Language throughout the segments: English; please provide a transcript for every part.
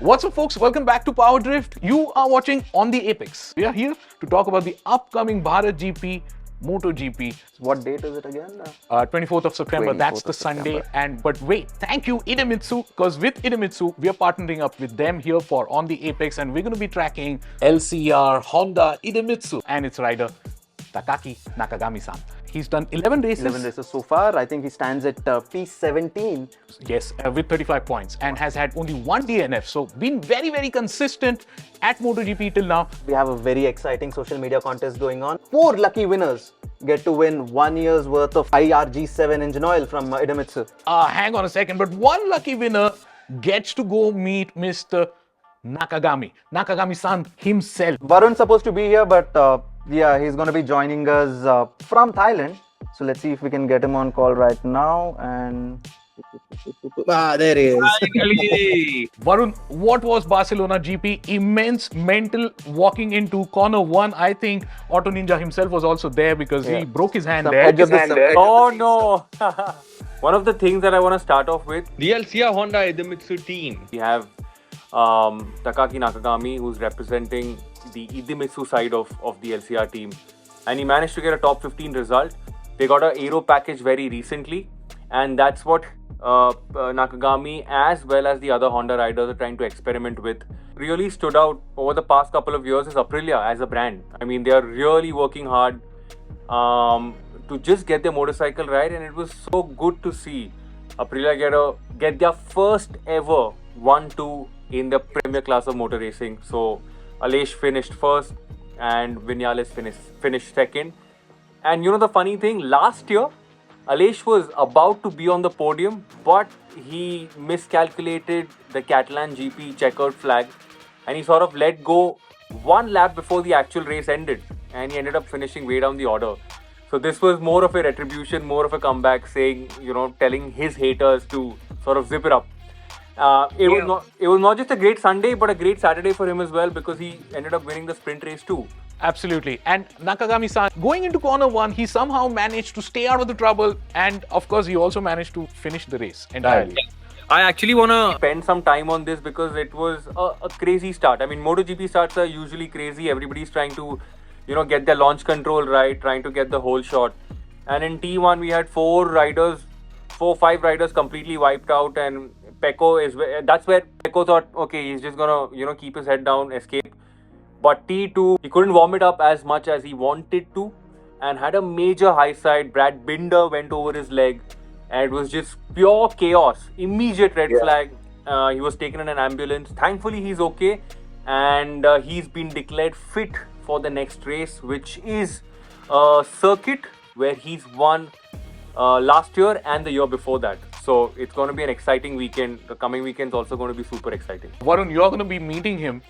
What's up, folks? Welcome back to Power Drift. You are watching On the Apex. We are here to talk about the upcoming Bharat GP, MotoGP. What date is it again? 24th of September. 24th That's the of Sunday. September. But wait, thank you Idemitsu, because with Idemitsu we are partnering up with them here for On the Apex, and we're going to be tracking LCR, Honda, Idemitsu, and its rider Takaki Nakagami-san. He's done 11 races. 11 races so far. I think he stands at P17. Yes, with 35 points, and has had only one DNF. So been very, very consistent at MotoGP till now. We have a very exciting social media contest going on. 4 lucky winners get to win 1 year's worth of IRG7 engine oil from Idemitsu. Hang on a second, but one lucky winner gets to go meet Mr. Nakagami-san himself. Varun's supposed to be here, but yeah, he's going to be joining us from Thailand. So let's see if we can get him on call right now. And there he is. Varun, what was Barcelona GP? Immense mental walking into corner 1. I think Auto Ninja himself was also there because he broke his hand there. Oh no! One of the things that I want to start off with, the LCR Honda Idemitsu team. We have Takaki Nakagami, who's representing the Idemitsu side of the LCR team, and he managed to get a top 15 result. They got an aero package very recently, and that's what Nakagami as well as the other Honda riders are trying to experiment with. Really stood out over the past couple of years is Aprilia as a brand. I mean, they are really working hard to just get their motorcycle right, and it was so good to see Aprilia get their first ever 1-2 in the premier class of motor racing. So Aleix finished first and Vinales finished second. And you know the funny thing, last year Aleix was about to be on the podium, but he miscalculated the Catalan GP checkered flag, and he sort of let go one lap before the actual race ended, and he ended up finishing way down the order. So this was more of a retribution, more of a comeback, saying, telling his haters to sort of zip it up. It was not just a great Sunday, but a great Saturday for him as well, because he ended up winning the sprint race too. Absolutely. And Nakagami-san, going into corner 1, he somehow managed to stay out of the trouble, and of course he also managed to finish the race entirely. I actually want to spend some time on this because it was a crazy start. I mean, MotoGP starts are usually crazy. Everybody's trying to, get their launch control right, trying to get the whole shot. And in T1, we had 5 riders completely wiped out, and that's where Pecco thought, okay, he's just gonna, keep his head down, escape. But T2, he couldn't warm it up as much as he wanted to, and had a major high side. Brad Binder went over his leg, and it was just pure chaos. Immediate red flag. He was taken in an ambulance. Thankfully, he's okay, and he's been declared fit for the next race, which is a circuit where he's won last year and the year before that. So it's going to be an exciting weekend. The coming weekend's also going to be super exciting. Varun, you're going to be meeting him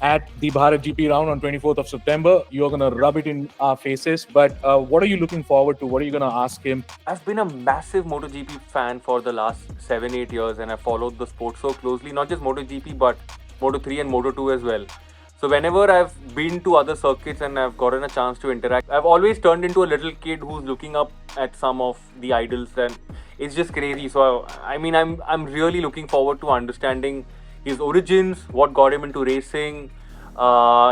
at the Bharat GP round on 24th of September. You're going to rub it in our faces. But what are you looking forward to? What are you going to ask him? I've been a massive MotoGP fan for the last 7-8 years, and I've followed the sport so closely, not just MotoGP, but Moto3 and Moto2 as well. So whenever I've been to other circuits and I've gotten a chance to interact, I've always turned into a little kid who's looking up at some of the idols, and it's just crazy. So I mean, I'm really looking forward to understanding his origins, what got him into racing,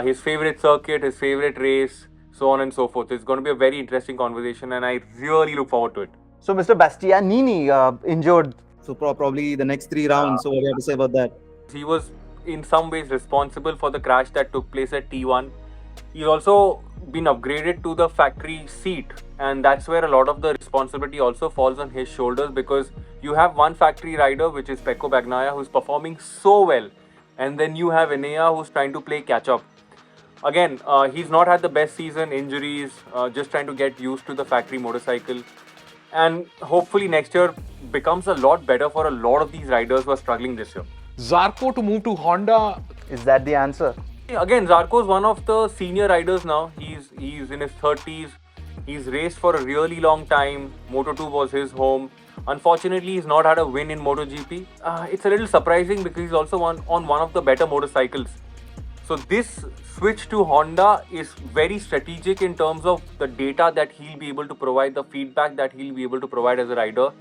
his favorite circuit, his favorite race, so on and so forth. It's going to be a very interesting conversation, and I really look forward to it. So Mr. Bastianini injured. So probably the next 3 rounds. So what do you have to say about that? He was in some ways responsible for the crash that took place at T1. He's also been upgraded to the factory seat, and that's where a lot of the responsibility also falls on his shoulders, because you have one factory rider, which is Pecco Bagnaia, who's performing so well, and then you have Enea, who's trying to play catch up. Again, he's not had the best season, injuries, just trying to get used to the factory motorcycle, and hopefully next year becomes a lot better for a lot of these riders who are struggling this year. Zarco to move to Honda. Is that the answer? Again, Zarco is one of the senior riders now. He's in his 30s. He's raced for a really long time. Moto2 was his home. Unfortunately, he's not had a win in MotoGP. It's a little surprising because he's also on one of the better motorcycles. So this switch to Honda is very strategic in terms of the data that he'll be able to provide, the feedback that he'll be able to provide as a rider.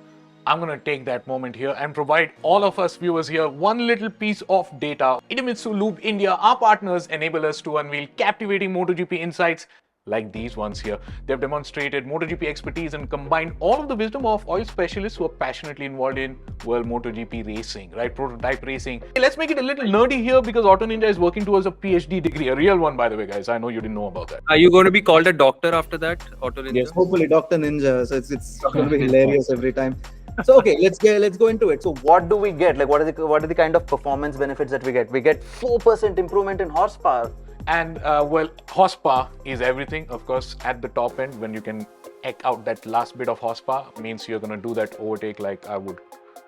I'm going to take that moment here and provide all of us viewers here one little piece of data. Idemitsu Lube India, our partners, enable us to unveil captivating MotoGP insights like these ones here. They've demonstrated MotoGP expertise and combined all of the wisdom of oil specialists who are passionately involved in World MotoGP racing, right? Prototype racing. Hey, let's make it a little nerdy here because Auto Ninja is working towards a PhD degree, a real one, by the way, guys. I know you didn't know about that. Are you going to be called a doctor after that, Auto Ninja? Yes, hopefully Dr. Ninja. So it's going to be hilarious every time. So okay, let's go into it. So what do we get? Like what are the kind of performance benefits that we get? We get 4% improvement in horsepower. And well, horsepower is everything, of course, at the top end. When you can eke out that last bit of horsepower, means you're going to do that overtake like I would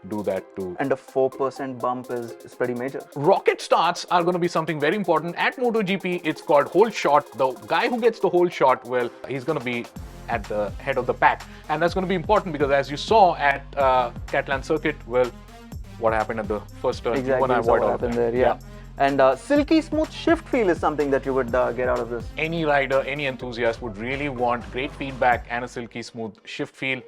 do that too. And a 4% bump is pretty major. Rocket starts are going to be something very important. At MotoGP, it's called whole shot. The guy who gets the whole shot, well, he's going to be at the head of the pack. And that's going to be important because as you saw at Catalan circuit, well, what happened at the first turn? Exactly, you want to avoid what all of happened that. there, yeah. And silky smooth shift feel is something that you would get out of this. Any rider, any enthusiast would really want great feedback and a silky smooth shift feel.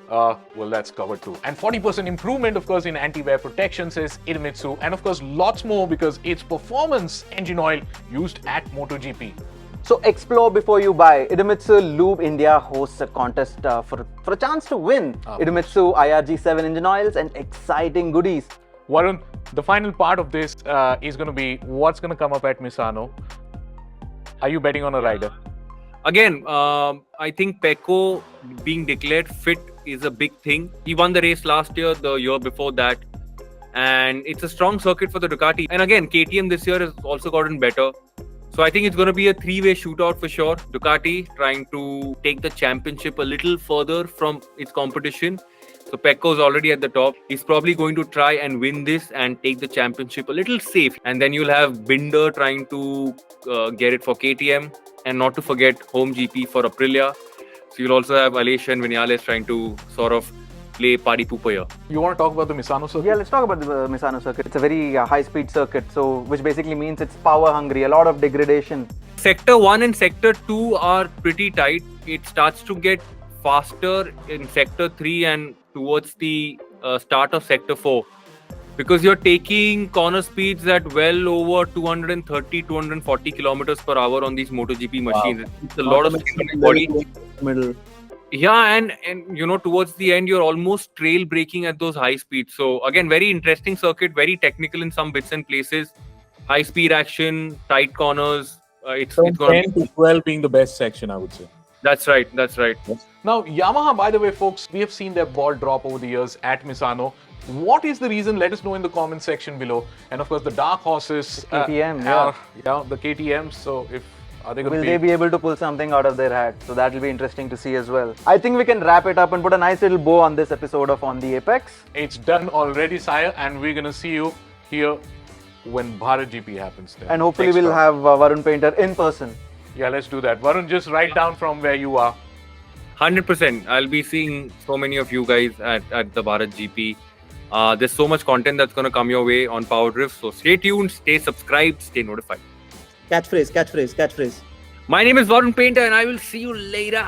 Well, that's covered too. And 40% improvement, of course, in anti-wear protection, says Idemitsu. And of course, lots more because it's performance engine oil used at MotoGP. So explore before you buy. Idemitsu Lube India hosts a contest for a chance to win Idemitsu IRG7 engine oils and exciting goodies. Varun, the final part of this is going to be what's going to come up at Misano. Are you betting on a rider? Again, I think Pecco being declared fit is a big thing. He won the race last year, the year before that. And it's a strong circuit for the Ducati. And again, KTM this year has also gotten better. So I think it's going to be a three-way shootout for sure. Ducati trying to take the championship a little further from its competition. So Pecco's already at the top. He's probably going to try and win this and take the championship a little safe. And then you'll have Binder trying to get it for KTM. And not to forget home GP for Aprilia. So you'll also have Aleix and Vinales trying to sort of play party pooper here. You want to talk about the Misano circuit? Yeah, let's talk about the Misano circuit. It's a very high-speed circuit, so which basically means it's power-hungry, a lot of degradation. Sector 1 and Sector 2 are pretty tight. It starts to get faster in Sector 3 and towards the start of Sector 4. Because you're taking corner speeds at well over 230, 240 kilometers per hour on these MotoGP machines. Wow. It's a lot of strain on your body. Middle. Yeah, and you know, towards the end, you're almost trail braking at those high speeds. So again, very interesting circuit, very technical in some bits and places. High speed action, tight corners. It's going 10 to 12 being the best section, I would say. That's right. That's right. Now, Yamaha, by the way, folks, we have seen their ball drop over the years at Misano. What is the reason? Let us know in the comment section below. And of course, the dark horses, the KTM, the KTMs. So, will they be able to pull something out of their hat? So that will be interesting to see as well. I think we can wrap it up and put a nice little bow on this episode of On the Apex. It's done already, sire, and we're gonna see you here when Bharat GP happens. Then. And hopefully we'll have Varun Painter in person. Yeah, let's do that. Varun, just write down from where you are. 100%. I'll be seeing so many of you guys at the Bharat GP. There's so much content that's going to come your way on Power Drift. So stay tuned, stay subscribed, stay notified. Catchphrase. My name is Varun Painter and I will see you later.